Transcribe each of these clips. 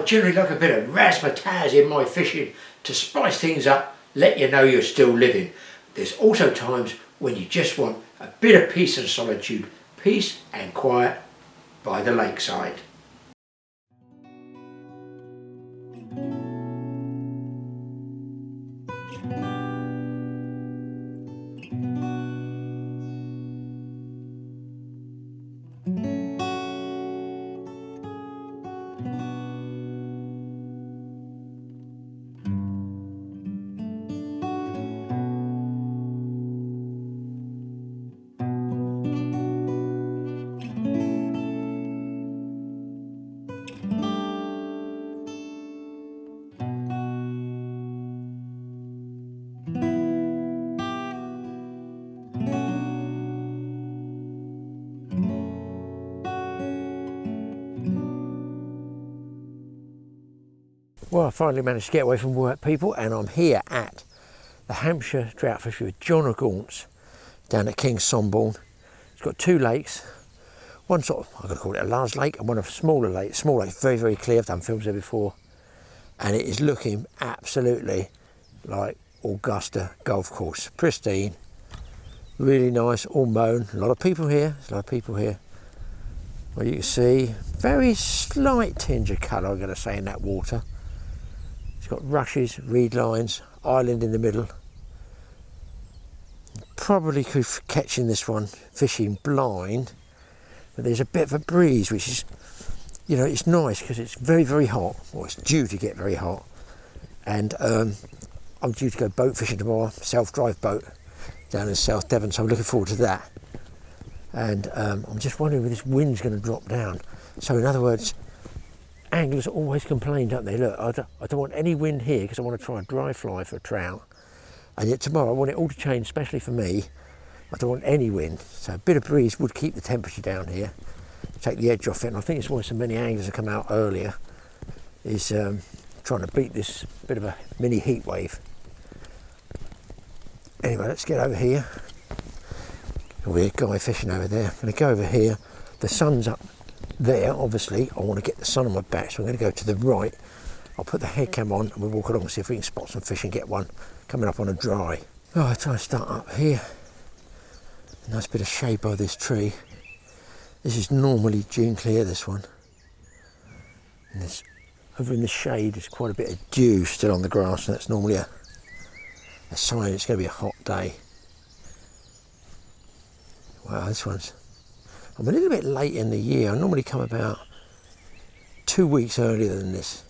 I generally like a bit of razzmatazz in my fishing to spice things up, let you know you're still living. There's also times when you just want a bit of peace and solitude, peace and quiet by the lakeside. Well, I finally managed to get away from work, people, and I'm here at the Hampshire trout fishery with John O'Gaunts down at King's Sombourne. It's got two lakes, one sort of, I'm going to call it a large lake, and one of a smaller lake. Small lake, very, very clear. I've done films there before, and it is looking absolutely like Augusta Golf Course. Pristine, really nice, all mown. A lot of people here. There's a lot of people here. Well, you can see very slight tinge of colour, I'm going to say, in that water. It's got rushes, reed lines, island in the middle. Probably could catch in this one fishing blind, but there's a bit of a breeze, which is, you know, it's nice because it's very, very hot, or it's due to get very hot. And I'm due to go boat fishing tomorrow, self-drive boat down in South Devon, so I'm looking forward to that. And I'm just wondering if this wind's going to drop down. So in other words, anglers always complain, don't they? Look, I don't want any wind here because I want to try a dry fly for a trout. And yet tomorrow I want it all to change, especially for me. I don't want any wind. So a bit of breeze would keep the temperature down here, take the edge off it. And I think it's why so many anglers have come out earlier, is trying to beat this bit of a mini heat wave. Anyway, let's get over here. Weird guy fishing over there. I'm going to go over here. The sun's up there, obviously. I want to get the sun on my back, so I'm going to go to the right. I'll put the head cam on and we'll walk along and see if we can spot some fish and get one coming up on a dry. Oh, I try to start up here. A nice bit of shade by this tree. This is normally June clear, this one. And there's, over in the shade, there's quite a bit of dew still on the grass, and that's normally a sign it's going to be a hot day. Wow, this one's, I'm a little bit late in the year. I normally come about 2 weeks earlier than this.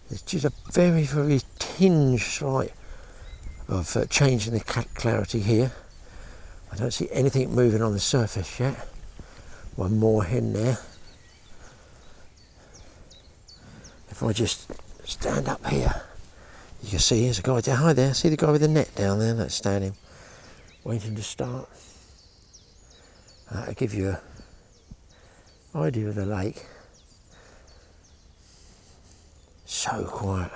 It's just a very, very tinge slight of change in the clarity here. I don't see anything moving on the surface yet. One more hen there. If I just stand up here, you can see there's a guy there. Hi there, see the guy with the net down there? That's standing, waiting to start. I'll give you an idea of the lake. So quiet.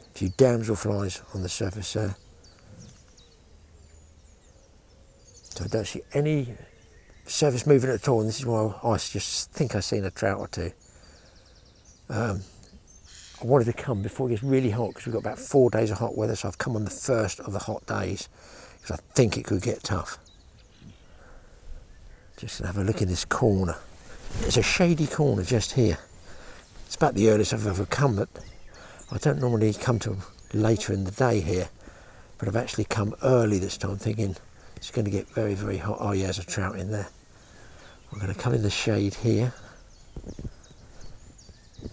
A few damselflies on the surface there. So I don't see any surface movement at all, and this is why I just think I've seen a trout or two. I wanted to come before it gets really hot because we've got about 4 days of hot weather, so I've come on the first of the hot days because I think it could get tough. Just have a look in this corner. There's a shady corner just here. It's about the earliest I've ever come, but I don't normally come till later in the day here, but I've actually come early this time thinking it's going to get very, very hot. Oh yeah, there's a trout in there. I'm going to come in the shade here.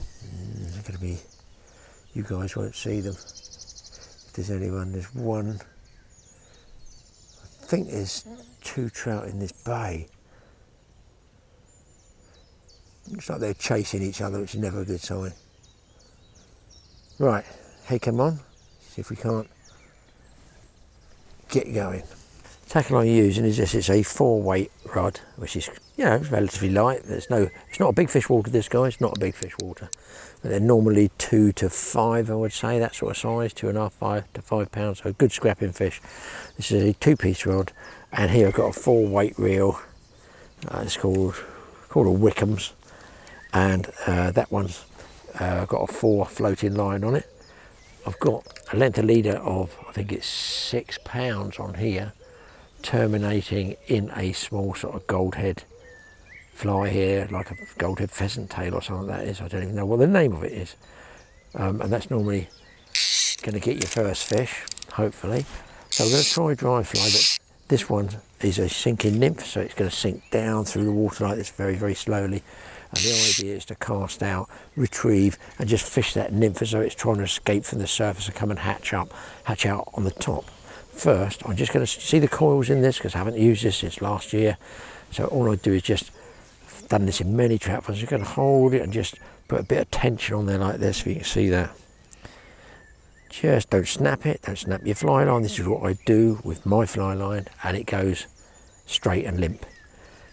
They're going to be, you guys won't see them. If there's anyone, there's one. I think there's 2 trout in this bay. Looks like they're chasing each other, which is never a good sign. Right, hey, come on. See if we can't get going. Tackle I'm using is this. It's a 4-weight rod, which is, you know, relatively light. It's not a big fish water, this guy. It's not a big fish water. But they're normally 2 to 5, I would say, that sort of size, 2.5, 5 to 5 pounds. So good scrapping fish. This is a 2-piece rod, and here I've got a 4-weight reel. It's called a Wickham's. and that one's got a 4 floating line on it. I've got a length of leader of, I think it's £6 on here, terminating in a small sort of gold head fly here, like a gold head pheasant tail or something that is. I don't even know what the name of it is. And that's normally going to get your first fish, hopefully. So we're going to try dry fly, but this one is a sinking nymph, so it's going to sink down through the water like this very, very slowly. And the idea is to cast out, retrieve, and just fish that nymph as though it's trying to escape from the surface and come and hatch out on the top. First, I'm just going to see the coils in this because I haven't used this since last year. So all I do is just, I've done this in many trout ponds, you're going to hold it and just put a bit of tension on there like this, if you can see that. Just don't snap it, don't snap your fly line. This is what I do with my fly line, and it goes straight and limp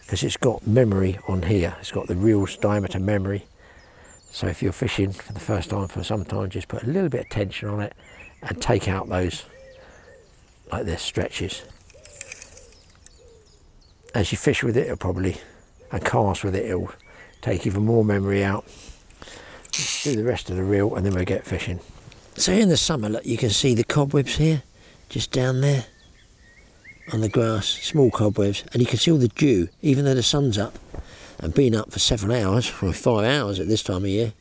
because it's got memory on here. It's got the real diameter memory. So if you're fishing for the first time for some time, just put a little bit of tension on it and take out those, like this, stretches. As you fish with it, it'll probably, and cast with it, it'll take even more memory out. Let's do the rest of the reel and then we'll get fishing. So in the summer, look, you can see the cobwebs here, just down there on the grass, small cobwebs, and you can see all the dew, even though the sun's up and been up for several hours, for 5 hours at this time of year.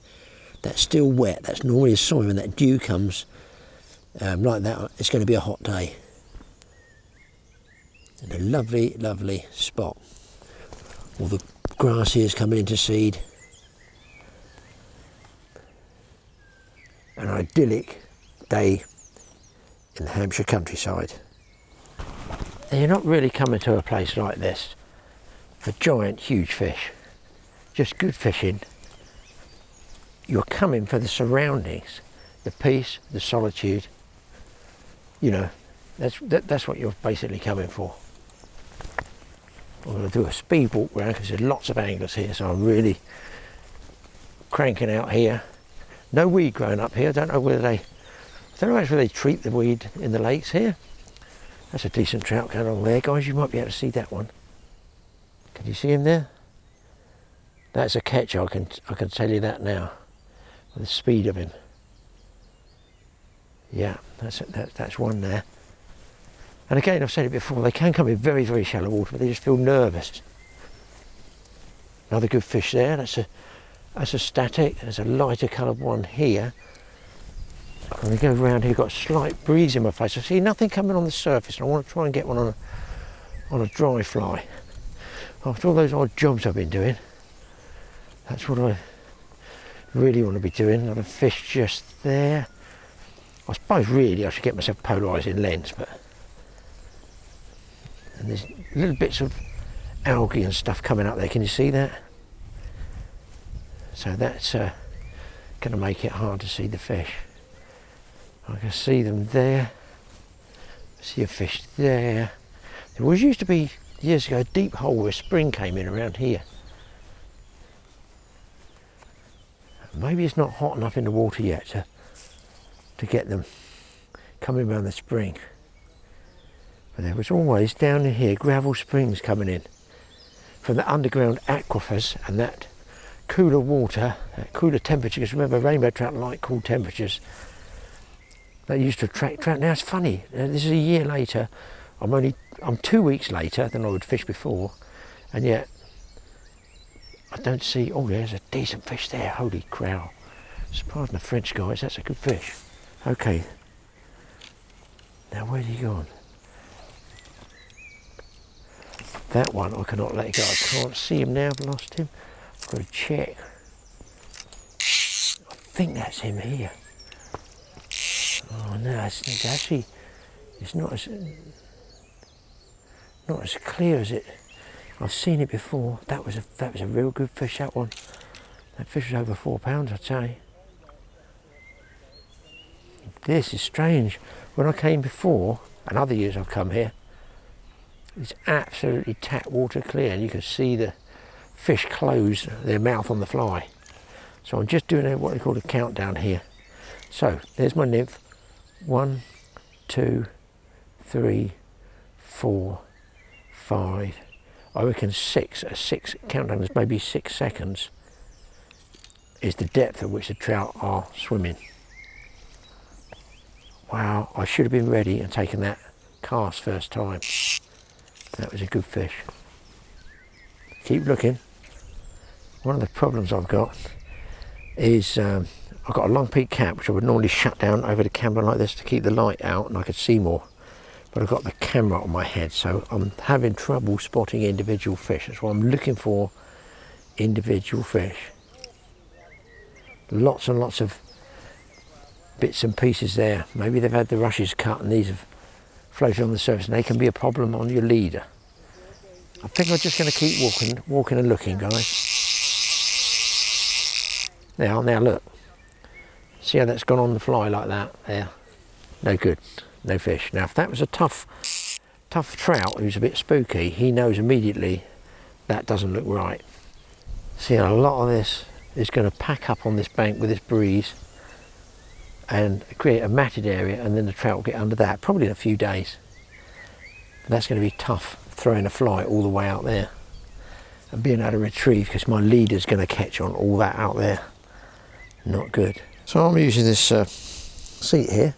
That's still wet. That's normally a sign when that dew comes like that, it's going to be a hot day. And a lovely, lovely spot. All the grass here is coming into seed. An idyllic day in the Hampshire countryside. And you're not really coming to a place like this for giant, huge fish, just good fishing. You're coming for the surroundings, the peace, the solitude. You know, that's what you're basically coming for. I'm going to do a speed walk round because there's lots of anglers here, so I'm really cranking out here. No weed growing up here. I don't know whether they treat the weed in the lakes here. That's a decent trout going on there, guys. You might be able to see that one. Can you see him there? That's a catch. I can tell you that now. With the speed of him. Yeah, that's one there. And again, I've said it before. They can come in very, very shallow water, but they just feel nervous. Another good fish there. That's a static. There's a lighter coloured one here. When we go around here, got a slight breeze in my face. I see nothing coming on the surface, and I want to try and get one on a dry fly. After all those odd jobs I've been doing, that's what I really want to be doing. Another fish just there. I suppose really I should get myself polarising lens, but and there's little bits of algae and stuff coming up there. Can you see that? So that's going to make it hard to see the fish. I can see them there. See a fish there. There was used to be years ago a deep hole where a spring came in around here. Maybe it's not hot enough in the water yet to get them coming around the spring. But there was always down in here gravel springs coming in from the underground aquifers, and that cooler water, that cooler temperature, because remember rainbow trout like cool temperatures. They used to attract trout. Now it's funny, this is a year later, I'm 2 weeks later than I would fish before, and yet I don't see, oh there's a decent fish there, holy crow. Pardon the French guys, that's a good fish. Okay, now where's he gone? That one I cannot let go, I can't see him now, I've lost him. I've got to check. I think that's him here. Oh no, it's actually, it's not as clear as it. I've seen it before. That was a real good fish, that one. That fish was over £4, I'd say. This is strange. When I came before, and other years I've come here, it's absolutely tap water clear, and you can see the fish close their mouth on the fly. So I'm just doing what they call a countdown here. So there's my nymph. 1, 2, 3, 4, 5. I reckon 6. A 6 countdown is maybe 6 seconds. is the depth at which the trout are swimming. Wow, I should have been ready and taken that cast first time. That was a good fish. Keep looking. One of the problems I've got is I've got a long peak cap which I would normally shut down over the camera like this to keep the light out and I could see more. But I've got the camera on my head, so I'm having trouble spotting individual fish. That's why I'm looking for individual fish. Lots and lots of bits and pieces there. Maybe they've had the rushes cut and these have floated on the surface, and they can be a problem on your leader. I think I'm just going to keep walking and looking, guys. Now look. See how that's gone on the fly like that? There. No good. No fish. Now if that was a tough trout who's a bit spooky, he knows immediately that doesn't look right. See, a lot of this is going to pack up on this bank with this breeze and create a matted area, and then the trout will get under that probably in a few days. But that's going to be tough throwing a fly all the way out there and being able to retrieve, because my leader's going to catch on all that out there. Not good. So I'm using this seat here,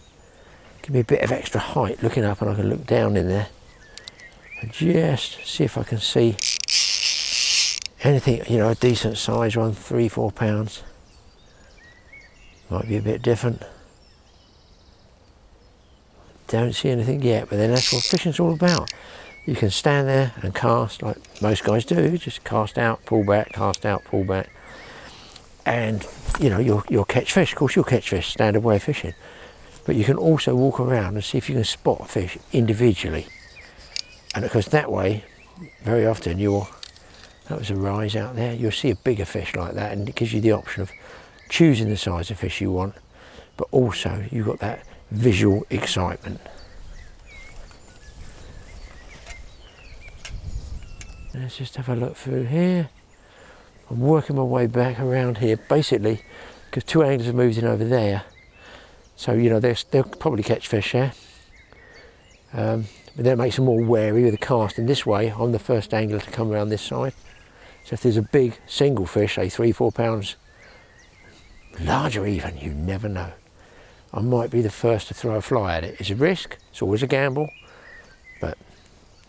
give me a bit of extra height looking up, and I can look down in there and just see if I can see anything, you know, a decent size one, 3-4 pounds. Might be a bit different. Don't see anything yet, but then that's what fishing's all about. You can stand there and cast like most guys do, just cast out, pull back, cast out, pull back, and you know, you'll catch fish. Of course you'll catch fish, standard way of fishing, but you can also walk around and see if you can spot a fish individually, and because that way very often that was a rise out there, you'll see a bigger fish like that, and it gives you the option of choosing the size of fish you want, but also you've got that visual excitement. Let's just have a look through here. I'm working my way back around here, basically, because two anglers have moved in over there. So, you know, they'll probably catch fish there. But that makes them more wary with the cast. And this way, I'm the first angler to come around this side. So if there's a big single fish, say 3-4 pounds, larger even, you never know, I might be the first to throw a fly at it. It's a risk, it's always a gamble, but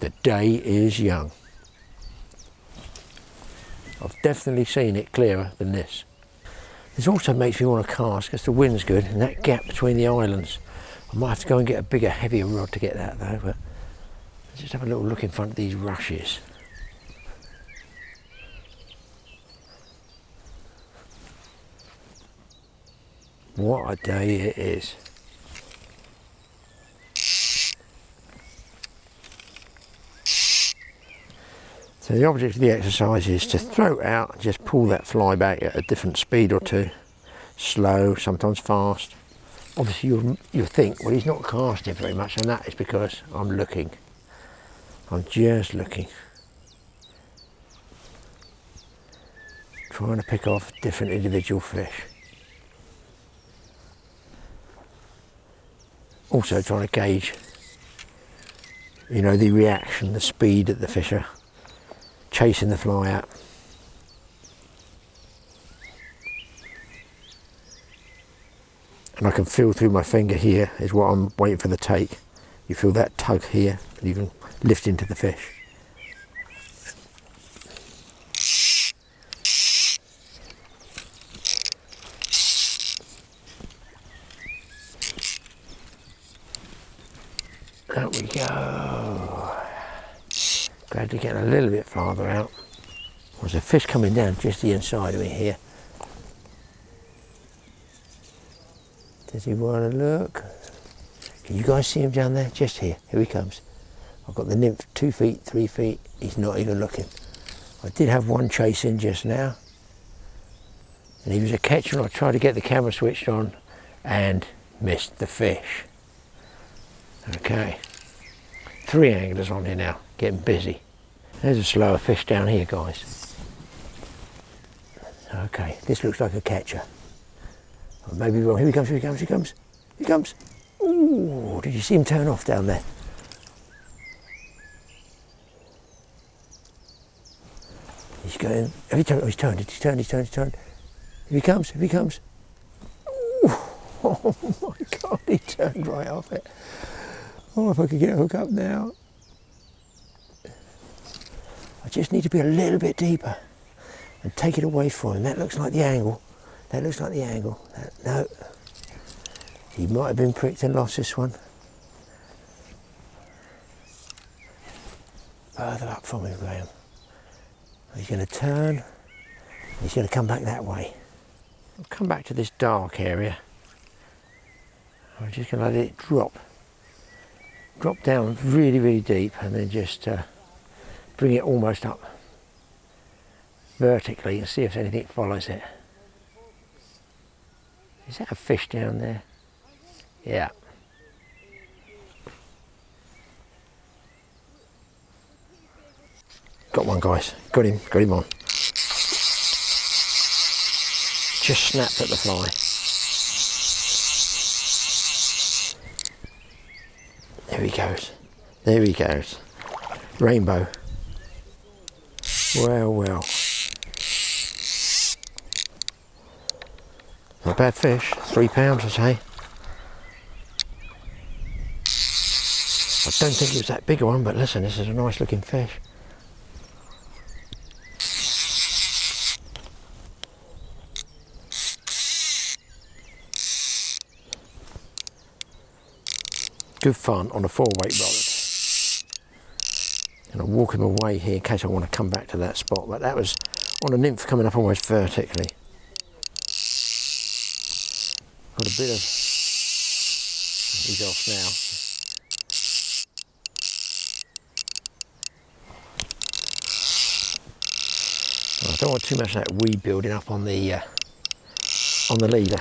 the day is young. I've definitely seen it clearer than this. This also makes me want to cast because the wind's good, and that gap between the islands, I might have to go and get a bigger, heavier rod to get that though, but let's just have a little look in front of these rushes. What a day it is. So the object of the exercise is to throw it out and just pull that fly back at a different speed or two. Slow, sometimes fast. Obviously you'll think, well, he's not casting very much, and that is because I'm looking. I'm just looking. Trying to pick off different individual fish. Also trying to gauge, you know, the reaction, the speed that the fish are chasing the fly at. And I can feel through my finger here is what I'm waiting for the take. You feel that tug here, and you can lift into the fish. There we go. Glad to get a little bit farther out. There's a fish coming down just the inside of me here. Does he want to look? Can you guys see him down there? Just here. Here he comes. I've got the nymph 2 feet, 3 feet. He's not even looking. I did have one chase in just now, and he was a catcher, and I tried to get the camera switched on and missed the fish. Okay, 3 anglers on here now, getting busy. There's a slower fish down here, guys. Okay, this looks like a catcher. I may be wrong. Here he comes, here he comes, here he comes. Here he comes. Ooh, did you see him turn off down there? He's going, have he turned? Oh, he's turned, he's turned. Here he comes, here he comes. Ooh, oh my God, he turned right off it. Oh, if I could get a hook up now. I just need to be a little bit deeper and take it away from him. That looks like the angle. That looks like the angle. No. He might have been pricked and lost this one. Further up from him, Graeme. He's going to turn. He's going to come back that way. I'll come back to this dark area. I'm just going to let it drop. Drop down really, really deep and then just bring it almost up vertically and see if anything follows it. Is that a fish down there? Yeah. Got one, guys. Got him on. Just snapped at the fly. There he goes. There he goes. Rainbow. Well, well. Not a bad fish. 3 pounds, I say. I don't think it was that big a one, but listen, this is a nice looking fish. Good fun on a 4-weight rod. And I'll walk him away here in case I want to come back to that spot, but that was on a nymph coming up almost vertically. Got a bit of... He's off now. I don't want too much of that weed building up on the leader.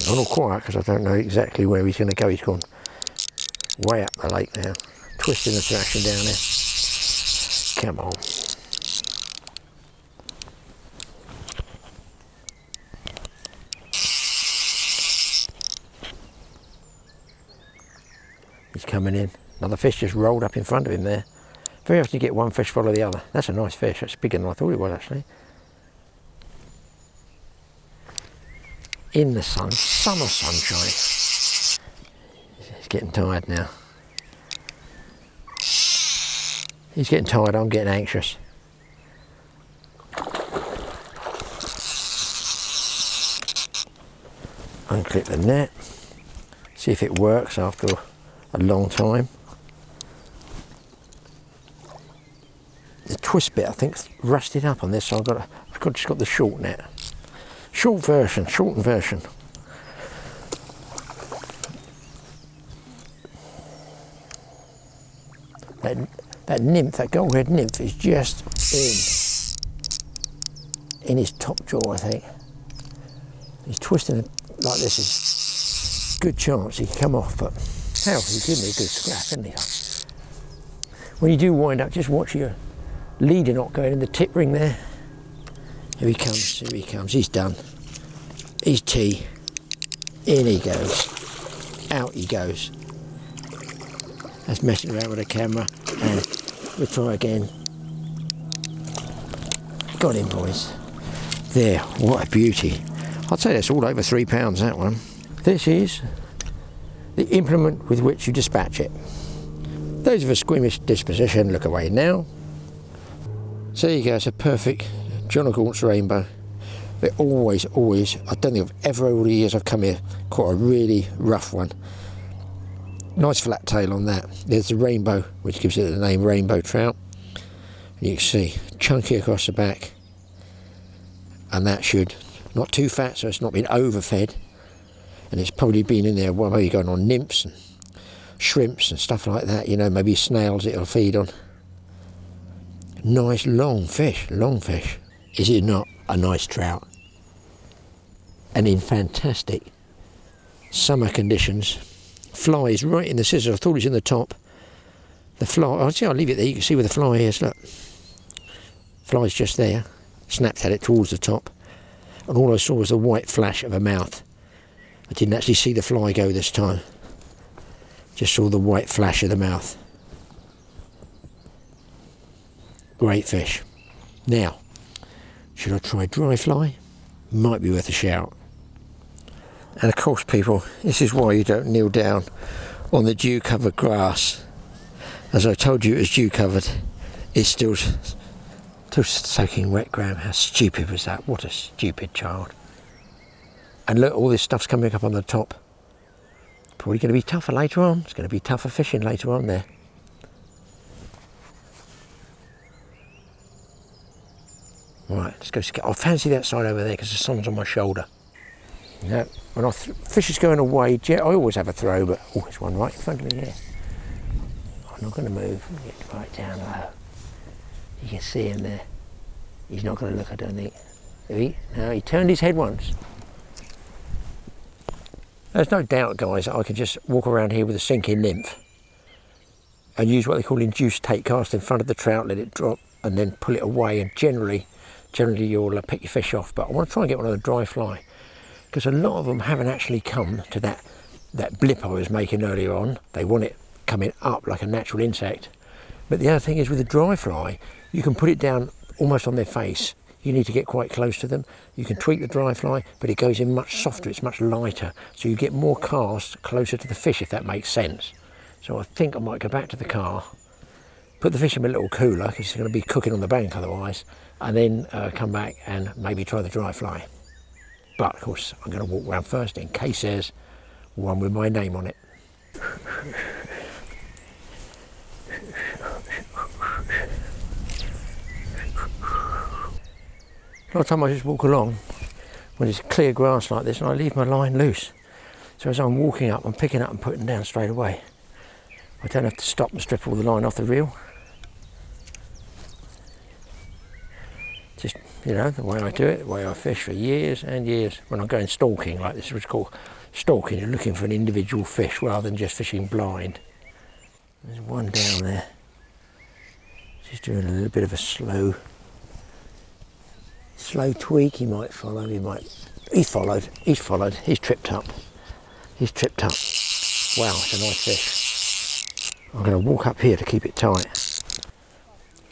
I'm all quiet because I don't know exactly where he's going to go. He's gone way up the lake now, twisting and thrashing down there. Come on. He's coming in. Another fish just rolled up in front of him there. Very often you get one fish follow the other. That's a nice fish. That's bigger than I thought it was actually. In the sun, summer sunshine. He's getting tired now. He's getting tired, I'm getting anxious. Unclip the net, see if it works after a long time. The twist bit I think's rusted up on this, so I've just got the short net. Shortened version. That nymph, that gold-head nymph is just in his top jaw, I think. He's twisting it like this, is good chance he can come off, but hell, he gave me a good scrap, didn't he? When you do wind up, just watch your leader not going in the tip ring there. Here he comes, he's done. He's T. In he goes. Out he goes. That's messing around with the camera, and we'll try again. Got him, boys. There, what a beauty. I'd say that's all over 3 pounds, that one. This is the implement with which you dispatch it. Those of a squeamish disposition, look away now. So there you go, it's a perfect John O'Gaunt's rainbow. They're always, I don't think I've ever over the years I've come here caught a really rough one. Nice flat tail on that. There's the rainbow, which gives it the name rainbow trout. And you can see, chunky across the back. And that should, not too fat, so it's not been overfed. And it's probably been in there, well, maybe going on nymphs and shrimps and stuff like that, you know, maybe snails it'll feed on. Nice long fish. Is it not a nice trout? And in fantastic summer conditions. Fly is right in the scissors. I thought it was in the top. The fly, I'll leave it there, you can see where the fly is, look. Fly's just there. Snapped at it towards the top. And all I saw was the white flash of a mouth. I didn't actually see the fly go this time. Just saw the white flash of the mouth. Great fish. Now, should I try dry fly? Might be worth a shout. And of course, people, this is why you don't kneel down on the dew covered grass. As I told you, it was dew covered. It's still soaking wet, Graeme. How stupid was that? What a stupid child. And look, all this stuff's coming up on the top. Probably going to be tougher later on. It's going to be tougher fishing later on there. Right, let's go. I fancy that side over there because the sun's on my shoulder. Now, when fish is going away, I always have a throw, but oh, there's one right in front of me here. I'm not going to move. I'm going to get right down low. You can see him there. He's not going to look, I don't think. No, he turned his head once. There's no doubt, guys, that I could just walk around here with a sinking nymph and use what they call induced take cast in front of the trout, let it drop, and then pull it away, and generally you'll pick your fish off. But I want to try and get one of the dry fly, because a lot of them haven't actually come to that blip I was making earlier on. They want it coming up like a natural insect. But the other thing is, with the dry fly, you can put it down almost on their face. You need to get quite close to them. You can tweak the dry fly, but it goes in much softer, it's much lighter, so you get more cast closer to the fish, if that makes sense. So I think I might go back to the car, put the fish in a little cooler, because it's going to be cooking on the bank otherwise, and then come back and maybe try the dry fly. But of course, I'm going to walk around first in case there's one with my name on it. A lot of time I just walk along when it's clear grass like this, and I leave my line loose. So as I'm walking up, I'm picking up and putting down straight away. I don't have to stop and strip all the line off the reel. Just, you know, the way I do it, the way I fish for years and years. When I'm going stalking, like this is what's called stalking, you're looking for an individual fish rather than just fishing blind. There's one down there. Just doing a little bit of a slow tweak. He might follow, he's followed, he's tripped up. Wow, it's a nice fish. I'm going to walk up here to keep it tight.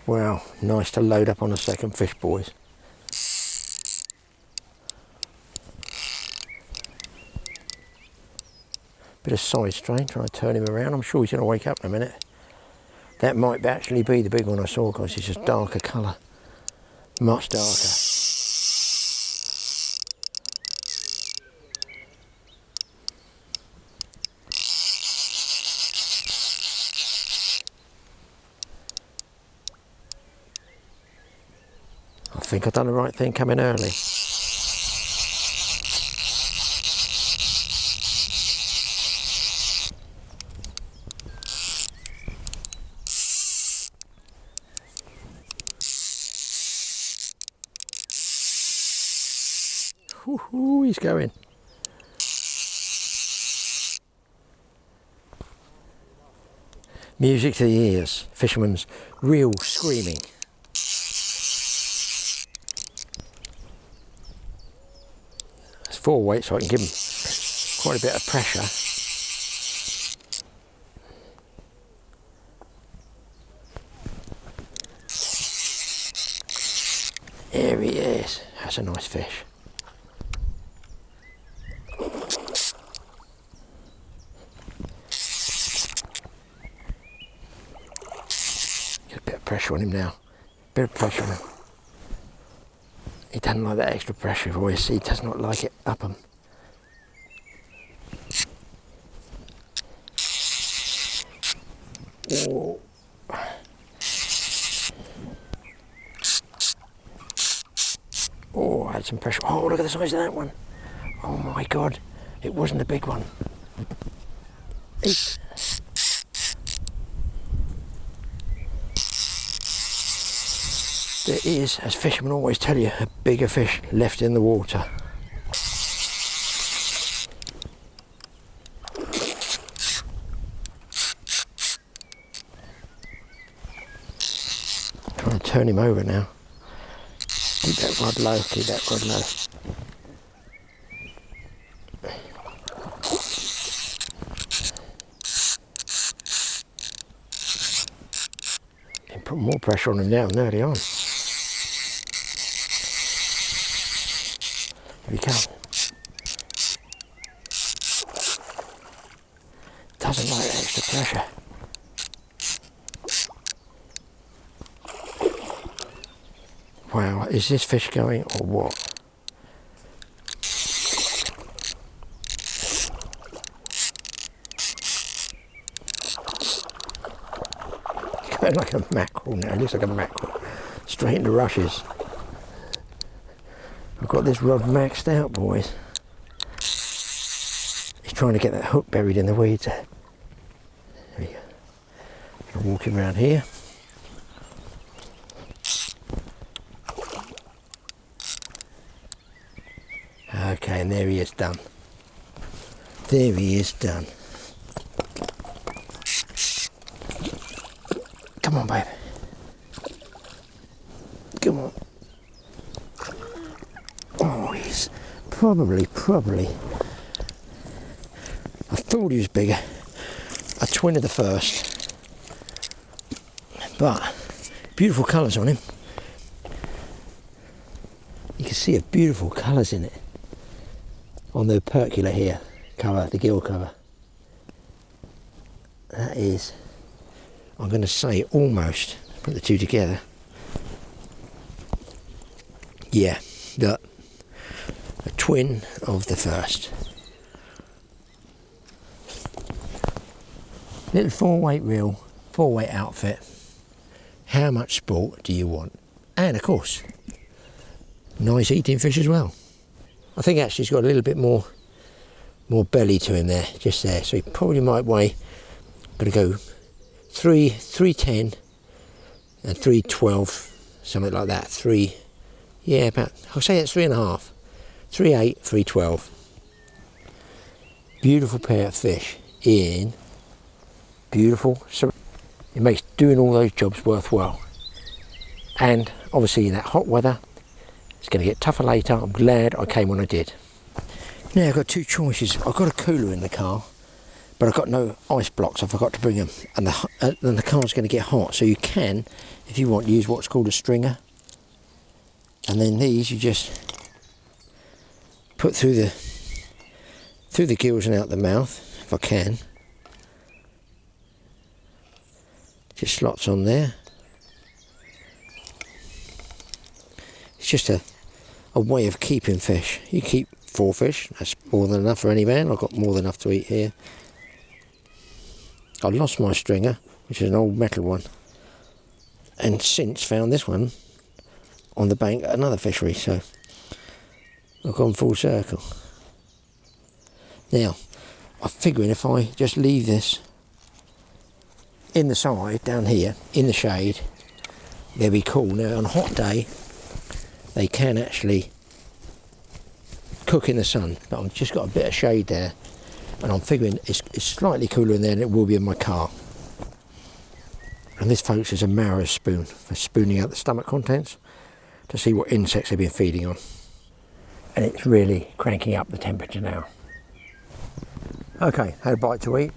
Wow, nice to load up on a second fish, boys. Bit of side strain, trying to turn him around. I'm sure he's going to wake up in a minute. That might actually be the big one I saw, because it's just darker colour. Much darker. I think I've done the right thing coming early. Ooh, he's going. Music to the ears, fisherman's real screaming. It's full weight, so I can give him quite a bit of pressure. There he is. That's a nice fish. Pressure on him now, bit of pressure on him. He doesn't like that extra pressure, boys. He does not like it up him. Oh. Oh, I had some pressure. Oh, look at the size of that one. Oh my God, it wasn't a big one. There is, as fishermen always tell you, a bigger fish left in the water. Trying to turn him over now. Keep that rod low, keep that rod low. more pressure on him now than early on. Here we come. Doesn't like that extra pressure. Wow, is this fish going or what? It's going like a mackerel now, it looks like a mackerel. Straight into rushes. I've got this rod maxed out, boys. He's trying to get that hook buried in the weeds. There we go. I'm walking around here. Okay, and there he is done. There he is done. Come on, baby. Come on. Oh, he's probably. I thought he was bigger. A twin of the first. But beautiful colours on him. You can see beautiful colours in it. On the opercular here, cover, the gill cover. That is, I'm going to say almost, put the two together. Yeah, look, a twin of the first. Little 4-weight reel, 4-weight outfit. How much sport do you want? And of course, nice eating fish as well. I think actually he's got a little bit more belly to him there, just there. So he probably might weigh, I'm going to go 310 and 312, something like that. Yeah, about, I'll say it's 3.5, 3.8, 312. Beautiful pair of fish in beautiful. So it makes doing all those jobs worthwhile. And obviously in that hot weather, it's going to get tougher later. I'm glad I came when I did. Now I've got two choices. I've got a cooler in the car, but I've got no ice blocks. I forgot to bring them, and the car's going to get hot. So you can, if you want, use what's called a stringer. And then these you just put through the gills and out the mouth, if I can. Just slots on there. It's just a way of keeping fish. You keep 4 fish, that's more than enough for any man. I've got more than enough to eat here. I lost my stringer, which is an old metal one, and since found this one on the bank at another fishery, so I've gone full circle. Now, I'm figuring if I just leave this in the side, down here, in the shade, they'll be cool. Now, on a hot day, they can actually cook in the sun, but I've just got a bit of shade there, and I'm figuring it's slightly cooler in there than it will be in my car. And this, folks, is a marrow spoon for spooning out the stomach contents to see what insects they've been feeding on. And it's really cranking up the temperature now. Okay, had a bite to eat.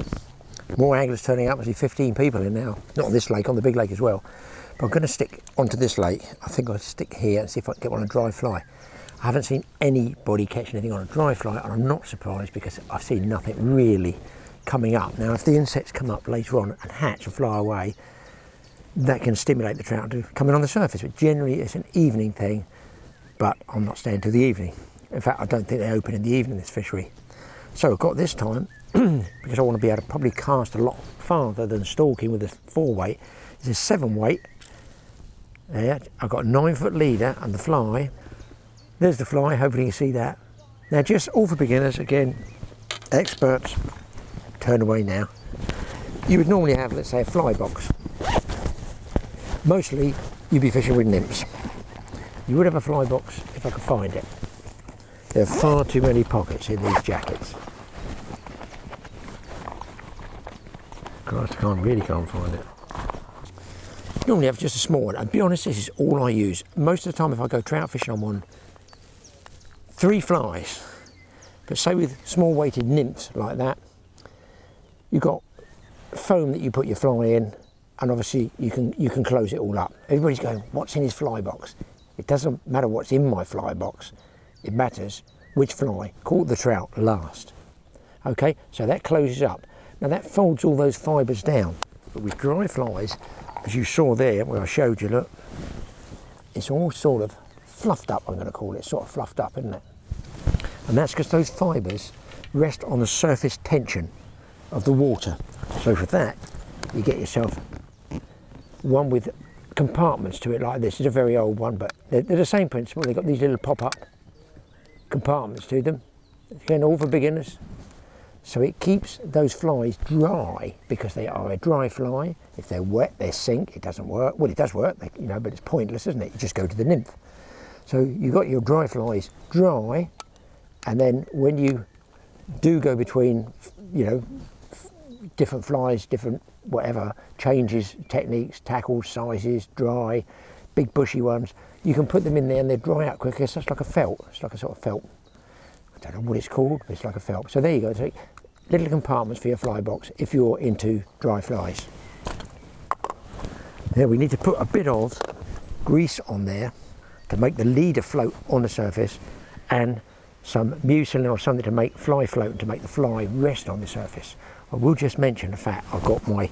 More anglers turning up. I see 15 people in now. Not on this lake, on the big lake as well. But I'm going to stick onto this lake. I think I'll stick here and see if I can get one on a dry fly. I haven't seen anybody catch anything on a dry fly, and I'm not surprised because I've seen nothing really coming up. Now, if the insects come up later on and hatch and fly away, that can stimulate the trout to come in on the surface. But generally, it's an evening thing, but I'm not staying till the evening. In fact, I don't think they open in the evening, this fishery. So I've got this time, because I want to be able to probably cast a lot farther than stalking with a 4-weight. It's a 7-weight. There, I've got a 9-foot leader and the fly. There's the fly, hopefully you can see that. Now, just all for beginners, again, experts, turn away now. You would normally have, let's say, a fly box. Mostly, you'd be fishing with nymphs. You would have a fly box if I could find it. There are far too many pockets in these jackets. Christ, I really can't find it. Normally have just a small one. And be honest, this is all I use. Most of the time if I go trout fishing, I'm on 3 flies. But say with small weighted nymphs like that, you've got foam that you put your fly in, and obviously you can close it all up. Everybody's going, what's in his fly box? It doesn't matter what's in my fly box. It matters which fly caught the trout last. Okay, so that closes up. Now that folds all those fibres down. But with dry flies, as you saw there where I showed you, look, it's all sort of fluffed up, I'm going to call it, sort of fluffed up, isn't it? And that's because those fibres rest on the surface tension of the water. So for that, you get yourself one with compartments to it like this. It's a very old one, but they're the same principle. They've got these little pop-up compartments to them. Again, all for beginners. So it keeps those flies dry because they are a dry fly. If they're wet, they sink. It doesn't work. Well, it does work, you know, but it's pointless, isn't it? You just go to the nymph. So you've got your dry flies dry, and then when you do go between, you know, different flies, different whatever, changes, techniques, tackles, sizes, dry, big bushy ones, you can put them in there and they dry out quicker. It's just like a felt. It's like a sort of felt. I don't know what it's called, but it's like a felt. So there you go. So little compartments for your fly box if you're into dry flies. Now we need to put a bit of grease on there to make the leader float on the surface, and some mucilin or something to make fly float, to make the fly rest on the surface. I will just mention the fact I've got my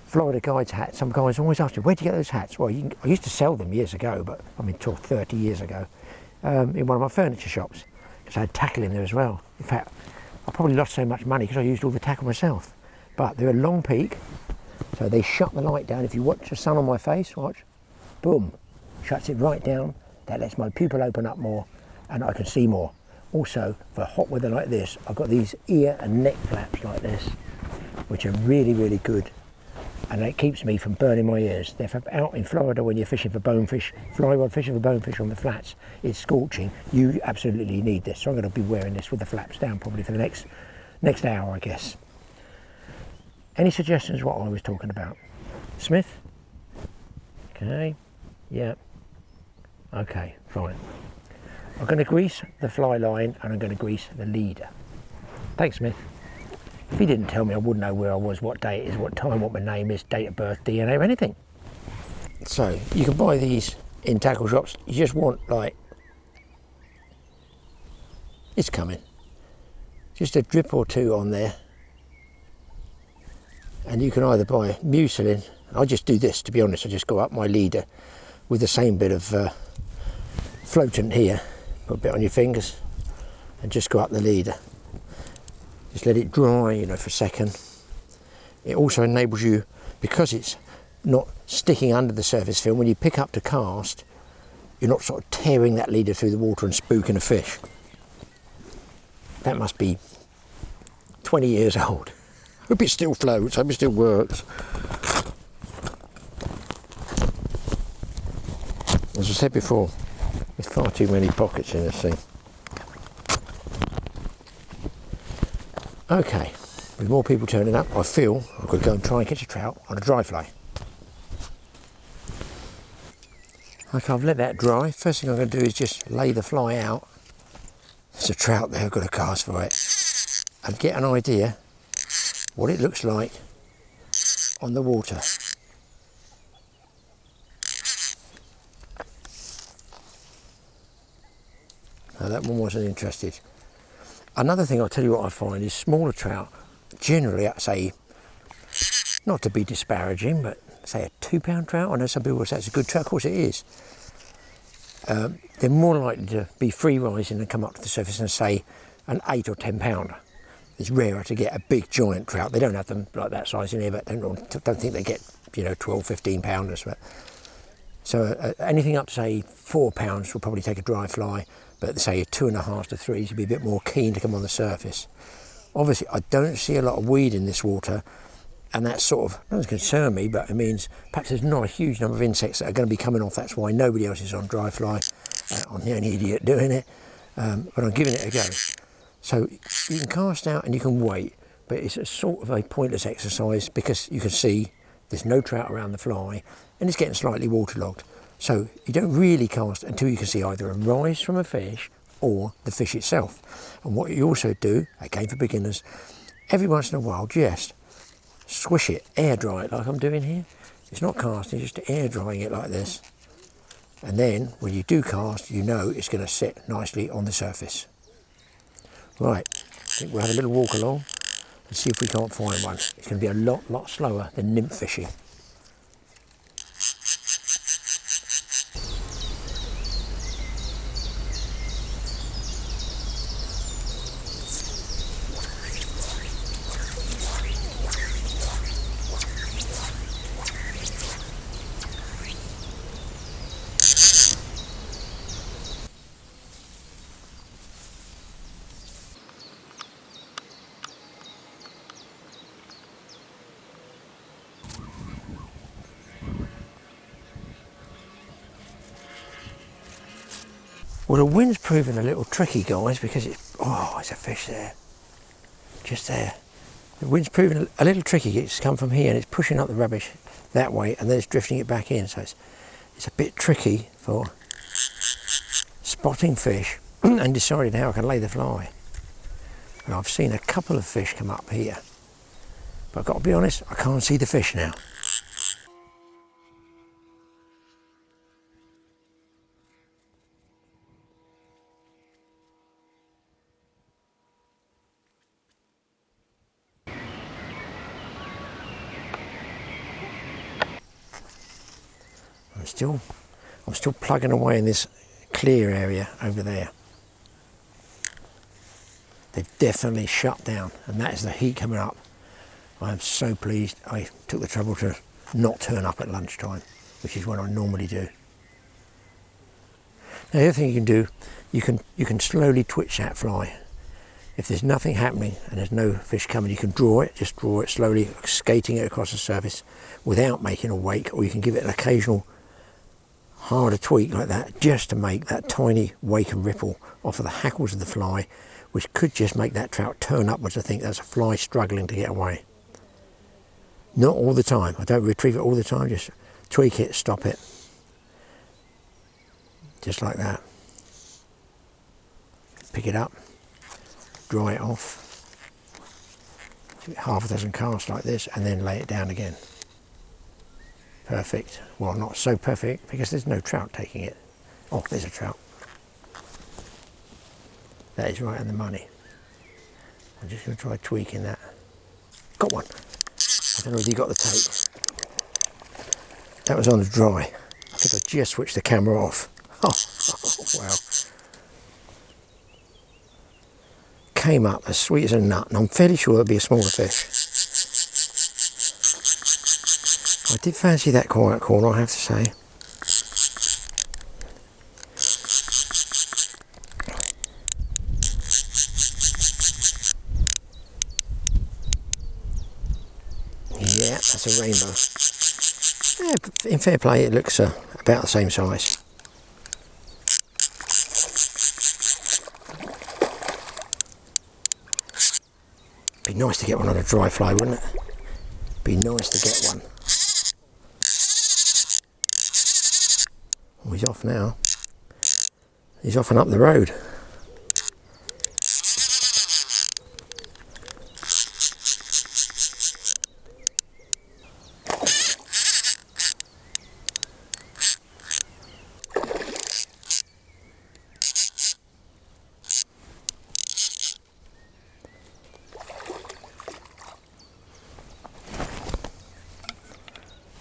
Florida Guides hat. Some guys always ask me, where'd you get those hats? Well, I used to sell them years ago, but I mean, 30 years ago, in one of my furniture shops, because I had tackle in there as well. In fact, I probably lost so much money because I used all the tackle myself. But they're a long peak, so they shut the light down. If you watch the sun on my face, watch, boom, shuts it right down. That lets my pupil open up more and I can see more. Also, for hot weather like this, I've got these ear and neck flaps like this, which are really, really good. And it keeps me from burning my ears. They're out in Florida when you're fishing for bonefish, fly rod fishing for bonefish on the flats. It's scorching. You absolutely need this. So I'm going to be wearing this with the flaps down probably for the next hour, I guess. Any suggestions what I was talking about? Smith? Okay. Yeah. Okay, fine. I'm going to grease the fly line and I'm going to grease the leader. Thanks, Smith. If he didn't tell me, I wouldn't know where I was, what day it is, what time, what my name is, date of birth, DNA, or anything. So, you can buy these in tackle shops. You just want, like, it's coming. Just a drip or two on there. And you can either buy mucilin. I just do this, to be honest. I just go up my leader with the same bit of floatant here. Put a bit on your fingers and just go up the leader. Just let it dry, you know, for a second. It also enables you, because it's not sticking under the surface film, when you pick up to cast, you're not sort of tearing that leader through the water and spooking a fish. That must be 20 years old. Hope it still floats, hope it still works. As I said before, there's far too many pockets in this thing. Okay, with more people turning up, I feel I've got to go and try and catch a trout on a dry fly. Okay, I've let that dry. First thing I'm going to do is just lay the fly out. There's a trout there, I've got to cast for it. And get an idea what it looks like on the water. Now that one wasn't interested. Another thing I'll tell you what I find is smaller trout, generally, say, not to be disparaging, but say a 2 pound trout. I know some people will say it's a good trout, of course it is. They're more likely to be free rising and come up to the surface and say an 8 or 10 pounder. It's rarer to get a big giant trout. They don't have them like that size in here, but don't think they get, you know, 12, 15 pounders. But so anything up to say 4 pounds will probably take a dry fly. But say 2.5 to 3 to be a bit more keen to come on the surface. Obviously, I don't see a lot of weed in this water, and that sort of doesn't concern me, but it means perhaps there's not a huge number of insects that are going to be coming off. That's why nobody else is on dry fly. I'm the only idiot doing it, but I'm giving it a go. So you can cast out and you can wait, but it's a sort of a pointless exercise because you can see there's no trout around the fly, and it's getting slightly waterlogged. So you don't really cast until you can see either a rise from a fish or the fish itself. And what you also do, again for beginners, every once in a while just swish it, air dry it like I'm doing here. It's not casting, just air drying it like this. And then when you do cast, you know it's going to sit nicely on the surface. Right, I think we'll have a little walk along and see if we can't find one. It's going to be a lot slower than nymph fishing. Well, the wind's proving a little tricky, guys, because it's, oh, there's a fish there, just there. The wind's proving a little tricky. It's come from here and it's pushing up the rubbish that way and then it's drifting it back in, so it's a bit tricky for spotting fish and deciding how I can lay the fly. And I've seen a couple of fish come up here, but I've got to be honest, I can't see the fish now. I'm still plugging away in this clear area over there. They've definitely shut down, and that is the heat coming up. I am so pleased I took the trouble to not turn up at lunchtime, which is what I normally do. Now, the other thing you can do, you can slowly twitch that fly. If there's nothing happening and there's no fish coming, you can just draw it slowly, skating it across the surface without making a wake, or you can give it an occasional harder tweak like that, just to make that tiny wake and ripple off of the hackles of the fly, which could just make that trout turn upwards to think that's a fly struggling to get away. Not all the time. I don't retrieve it all the time, just tweak it, stop it. Just like that. Pick it up, dry it off, half a dozen casts like this, and then lay it down again. Perfect. Well, not so perfect because there's no trout taking it. Oh, there's a trout. That is right on the money. I'm just going to try tweaking that. Got one. I don't know whether you got the tape. That was on the dry. I think I just switched the camera off. Oh, wow. Came up as sweet as a nut, and I'm fairly sure it'll be a smaller fish. I did fancy that quiet corner, I have to say. Yeah, that's a rainbow. Yeah, in fair play, it looks about the same size. Be nice to get one on a dry fly, wouldn't it? Be nice to get one. Oh, he's off now. He's off and up the road.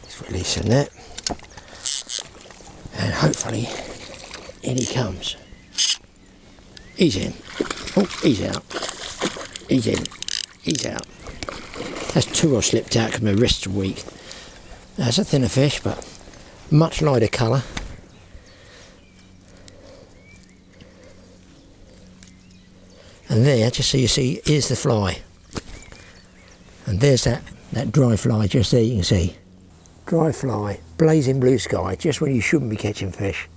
Just releasing that. And hopefully in he comes. He's in. Oh, he's out. He's in. He's out. That's two I slipped out because my wrists are weak. That's a thinner fish, but much lighter colour. And there, just so you see, is the fly. And there's that dry fly, just there you can see. Dry fly, blazing blue sky, just when you shouldn't be catching fish.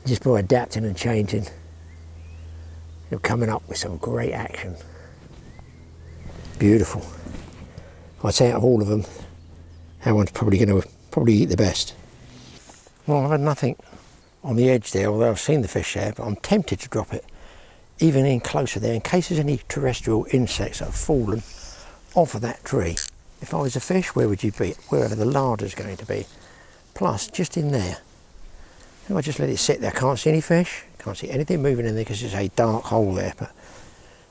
Just by adapting and changing, you're coming up with some great action. Beautiful. I'd say out of all of them, that one's probably going to eat the best. Well, I've had nothing on the edge there, although I've seen the fish there, but I'm tempted to drop it even in closer there in case there's any terrestrial insects that have fallen off of that tree. If I was a fish, where would you be? Wherever the larder's going to be. Plus, just in there, if I just let it sit there, I can't see any fish, can't see anything moving in there because it's a dark hole there, but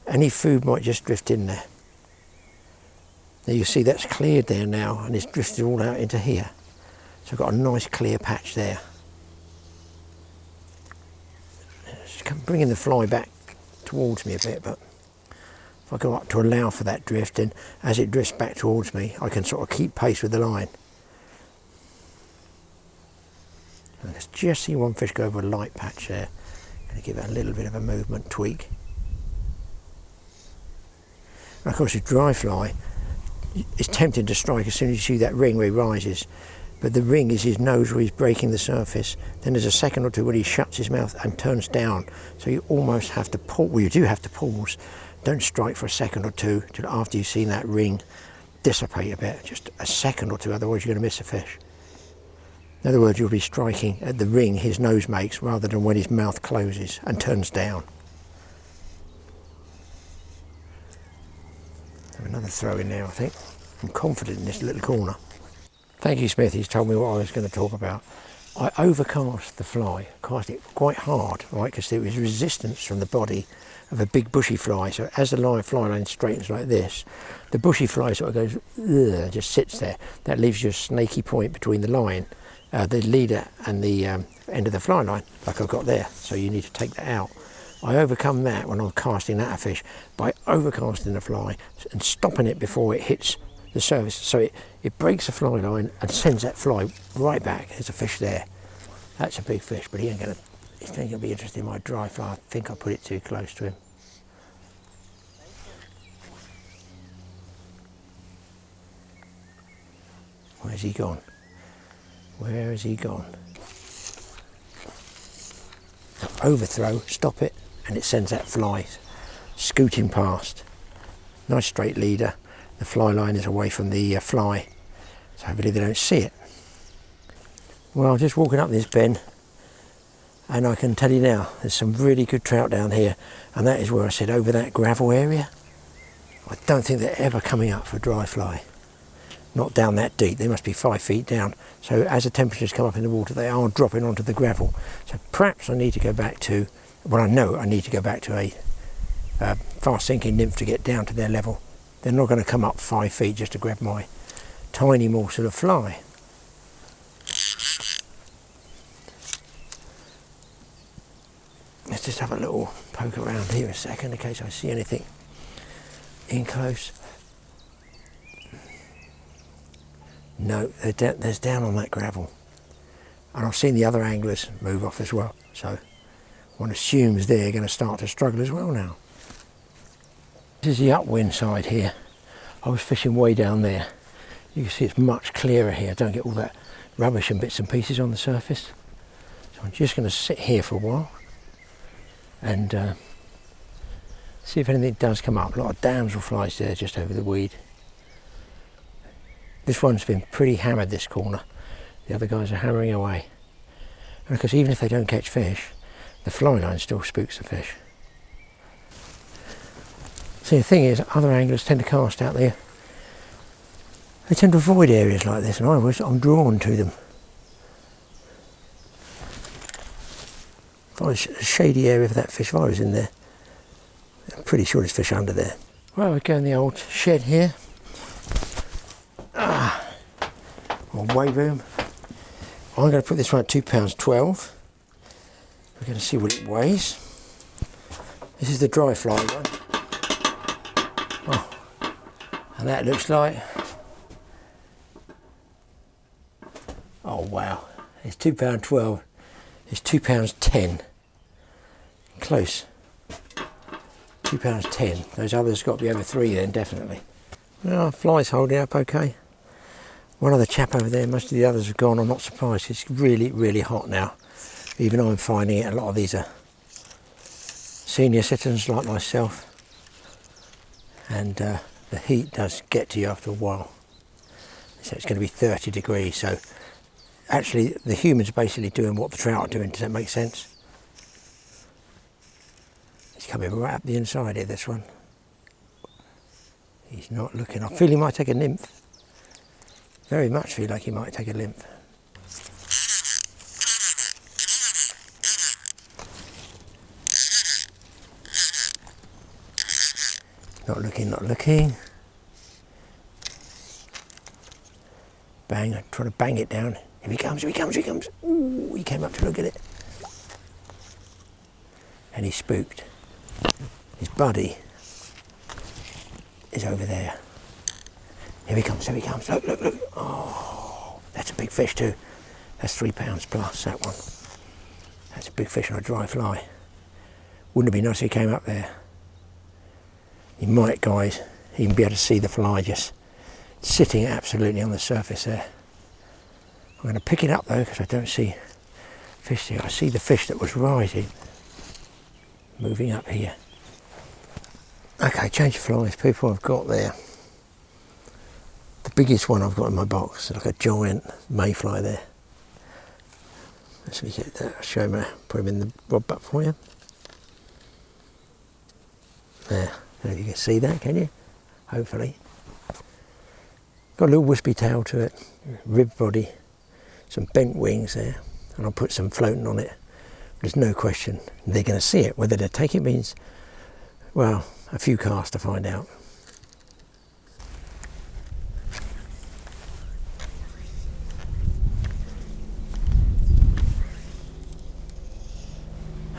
any food might just drift in there. Now you see that's cleared there now, and it's drifted all out into here. So I've got a nice clear patch there. Just bringing the fly back towards me a bit, but if I go up to allow for that drifting, as it drifts back towards me, I can sort of keep pace with the line. I can just see one fish go over a light patch there. Going to give it a little bit of a movement tweak. And of course, with dry fly, it's tempting to strike as soon as you see that ring where he rises. But the ring is his nose where he's breaking the surface. Then there's a second or two when he shuts his mouth and turns down. So you almost have to pause. Well, you do have to pause. Don't strike for a second or two till after you've seen that ring dissipate a bit. Just a second or two, otherwise you're going to miss a fish. In other words, you'll be striking at the ring his nose makes rather than when his mouth closes and turns down. Another throw in there, I think. I'm confident in this little corner. Thank you, Smith. He's told me what I was going to talk about. I overcast the fly, cast it quite hard, right, because there was resistance from the body of a big bushy fly. So as the fly line straightens like this, the bushy fly sort of goes, just sits there. That leaves you a snaky point between the line, the leader and the end of the fly line, like I've got there. So you need to take that out. I overcome that when I'm casting at a fish by overcasting the fly and stopping it before it hits the surface. So it breaks the fly line and sends that fly right back. There's a fish there. That's a big fish, but he's not going to be interested in my dry fly. I think I put it too close to him. Where's he gone? Where has he gone? Overthrow, stop it, and it sends that fly scooting past. Nice straight leader. The fly line is away from the fly, so hopefully they don't see it. Well, just walking up this bend, and I can tell you now, there's some really good trout down here, and that is where I said over that gravel area. I don't think they're ever coming up for dry fly. Not down that deep, they must be 5 feet down. So as the temperatures come up in the water, they are dropping onto the gravel. So perhaps I need to go back to, well, I know I need to go back to a fast sinking nymph to get down to their level. They're not going to come up 5 feet just to grab my tiny morsel of fly. Let's just have a little poke around here a second in case I see anything in close. No, there's down on that gravel. And I've seen the other anglers move off as well. So one assumes they're going to start to struggle as well now. This is the upwind side here. I was fishing way down there. You can see it's much clearer here. Don't get all that rubbish and bits and pieces on the surface. So I'm just going to sit here for a while and see if anything does come up. A lot of damselflies there just over the weed. This one's been pretty hammered, this corner. The other guys are hammering away. And because even if they don't catch fish, the fly line still spooks the fish. See, the thing is, other anglers tend to cast out there. They tend to avoid areas like this, and I'm drawn to them. If I was a shady area for that fish, if I was in there, I'm pretty sure there's fish under there. Well, we're going the old shed here. Or weigh room. I'm going to put this one at £2.12. We're going to see what it weighs. This is the dry fly one. Oh, and that looks like, oh wow, it's £2.12. It's £2.10. Close. £2.10. Those others got to be over 3 then, definitely. Well, fly's holding up okay. One other chap over there, most of the others have gone. I'm not surprised. It's really, really hot now. Even I'm finding it. A lot of these are senior citizens like myself. And the heat does get to you after a while. So it's going to be 30 degrees. So actually the humans are basically doing what the trout are doing. Does that make sense? He's coming right up the inside here, this one. He's not looking. I feel he might take a nymph. very much feel like he might take a nymph. Not looking, not looking. Bang, I try to bang it down. Here he comes, here he comes, here he comes. Ooh, he came up to look at it. And he's spooked. His buddy is over there. Here he comes, here he comes. Look, look, look. Oh, that's a big fish too. That's 3 pounds plus, that one. That's a big fish on a dry fly. Wouldn't it be nice if he came up there? You might, guys, even be able to see the fly just sitting absolutely on the surface there. I'm going to pick it up though, because I don't see fish there. I see the fish that was rising, moving up here. Okay, change of flies, people. I've got there. The biggest one I've got in my box, like a giant mayfly there. Let's get that. I'll show him, put him in the rod butt for you. There. I don't know if you can see that, can you? Hopefully. Got a little wispy tail to it, rib body, some bent wings there, and I'll put some floating on it. There's no question they're going to see it. Whether they take it means, well, a few casts to find out.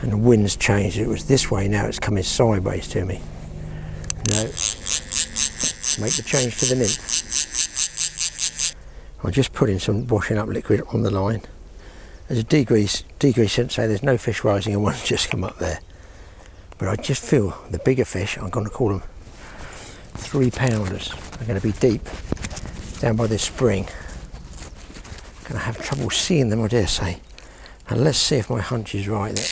And the wind's changed. It was this way, now it's coming sideways to me. No, make the change to the nymph. I'm just putting some washing up liquid on the line. There's a decrease sense, say there's no fish rising and one's just come up there. But I just feel the bigger fish, I'm going to call them 3 pounders. They're going to be deep down by this spring. Going to have trouble seeing them, I dare say. And let's see if my hunch is right there.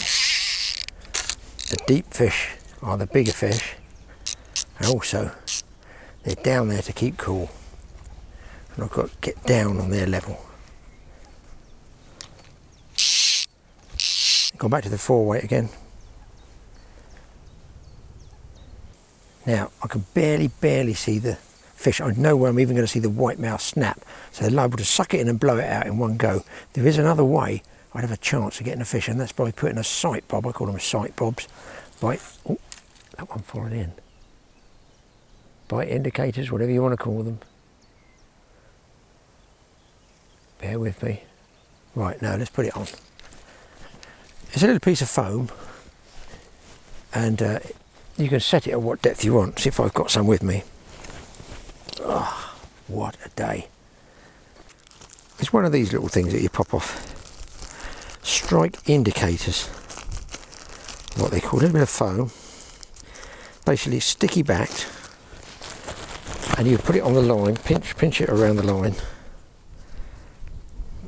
The deep fish are the bigger fish. And also, they're down there to keep cool. And I've got to get down on their level. Go back to the 4-weight again. Now, I can barely see the fish. I know where I'm even going to see the white mouth snap. So they're liable to suck it in and blow it out in one go. There is another way I'd have a chance of getting a fish, and that's by putting a sight bob. I call them sight bobs. Right, oh, that one followed in. Bite indicators, whatever you want to call them. Bear with me. Right, now let's put it on. It's a little piece of foam, and you can set it at what depth you want. See if I've got some with me. Oh, what a day. It's one of these little things that you pop off. Strike indicators, what they call it, a bit of foam. Basically sticky backed. And you put it on the line, pinch it around the line.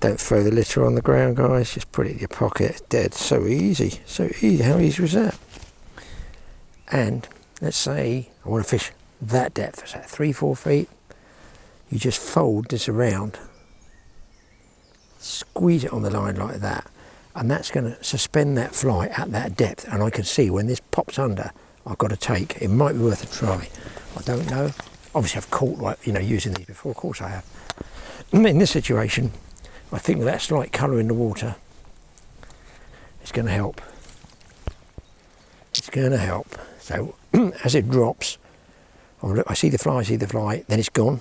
Don't throw the litter on the ground, guys, just put it in your pocket. It's dead. So easy, so easy. How easy was that? And let's say I want to fish that depth, is that 3-4 feet? You just fold this around, squeeze it on the line like that, and that's going to suspend that fly at that depth. And I can see when this pops under, I've got to take. It might be worth a try. I don't know. Obviously I've caught, using these before, of course I have. In this situation, I think with that slight colour in the water, it's going to help. It's going to help. So as it drops, I see the fly, then it's gone.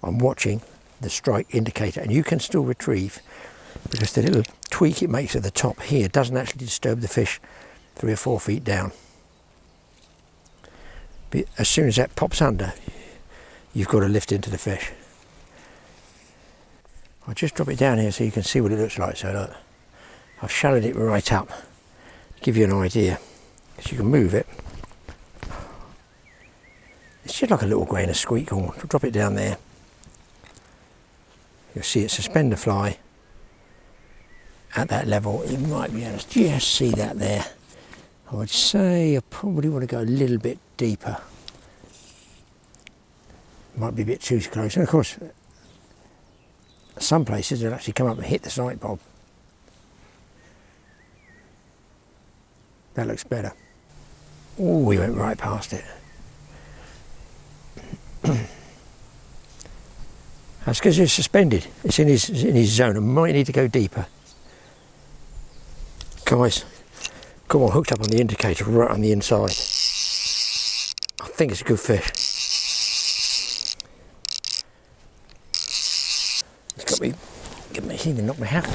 I'm watching the strike indicator, and you can still retrieve, because the little tweak it makes at the top here doesn't actually disturb the fish 3 or 4 feet down. But as soon as that pops under, you've got to lift into the fish. I'll just drop it down here so you can see what it looks like. So look, I've shallowed it right up to give you an idea, because you can move it. It's just like a little grain of squeak corn. I'll drop it down there. You'll see it suspend the fly at that level. You might be able to just see that there. I would say I probably want to go a little bit deeper. Might be a bit too close. And of course, some places they'll actually come up and hit the sight bob. That looks better. Oh, we went right past it. That's because it's suspended. It's in his zone. I might need to go deeper. Guys, got one hooked up on the indicator right on the inside. I think it's a good fish. It's got me, he knocked me out.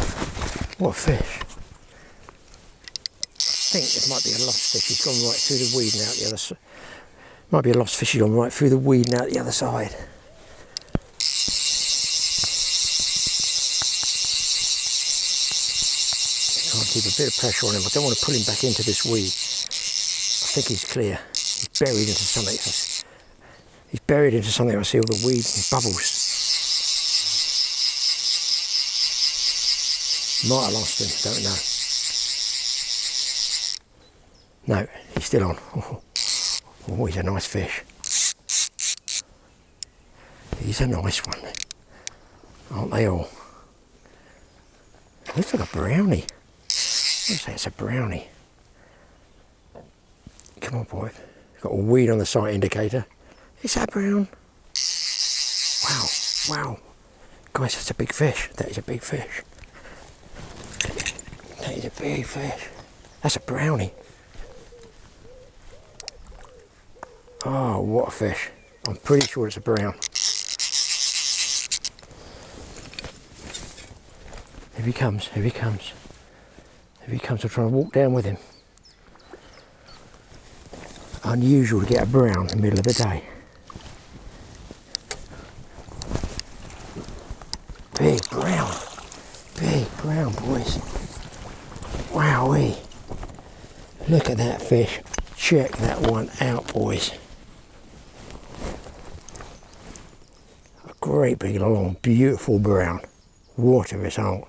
What a fish. I think it might be a lost fish. He's gone right through the weed and out the other side. Might be a lost fish. He's gone right through the weed and out the other side. Can't keep a bit of pressure on him. I don't want to pull him back into this weed. I think he's clear. He's buried into something. He's buried into something. I see all the weed and bubbles. Might have lost him, don't know. No, he's still on. Oh, he's a nice fish. He's a nice one. Aren't they all? It looks like a brownie. I would say it's a brownie. Come on, boy. Got a weed on the sight indicator. Is that brown? Wow, wow. Guys, that's a big fish. That is a big fish. That is a big fish. That's a brownie. Oh, what a fish. I'm pretty sure it's a brown. Here he comes, here he comes. Here he comes, I'm trying to walk down with him. Unusual to get a brown in the middle of the day. Big brown boys. Wowee. Look at that fish. Check that one out, boys. A great big long, beautiful brown. What a result.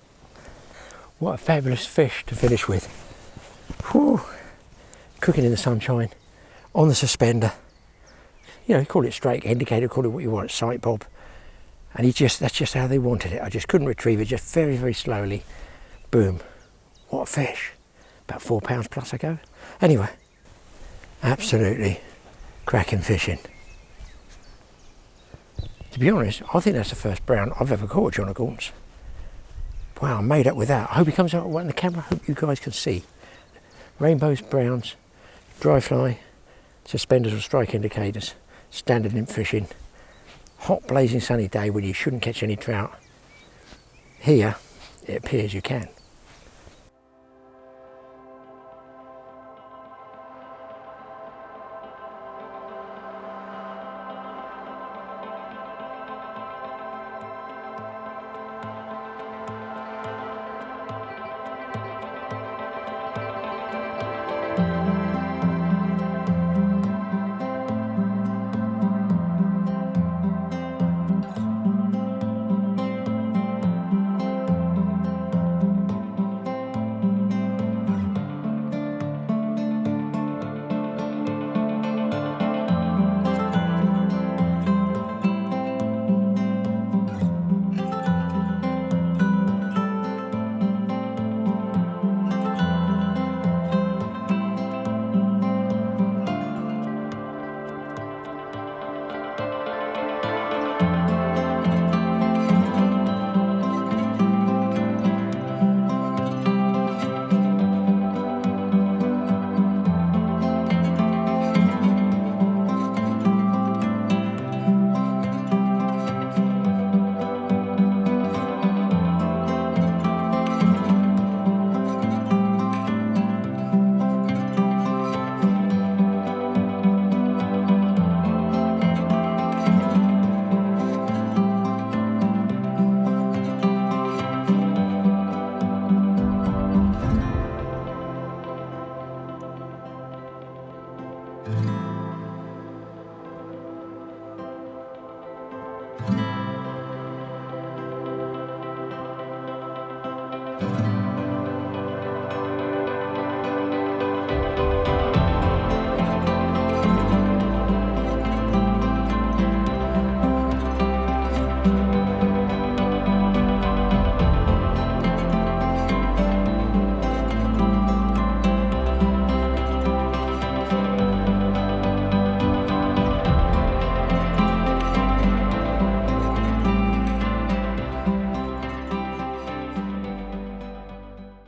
What a fabulous fish to finish with. Whew. Cooking in the sunshine, on the suspender. You know, call it straight indicator, call it what you want, sight bob. And that's just how they wanted it. I just couldn't retrieve it, just very, very slowly. Boom. What a fish. About 4 pounds plus ago. Anyway, absolutely cracking fishing. To be honest, I think that's the first brown I've ever caught, John O'Gaunt's. Wow, I made up with that. I hope he comes out right in the camera. I hope you guys can see. Rainbows, browns, dry fly, suspenders or strike indicators, standard nymph fishing. Hot blazing sunny day when you shouldn't catch any trout. Here, it appears you can.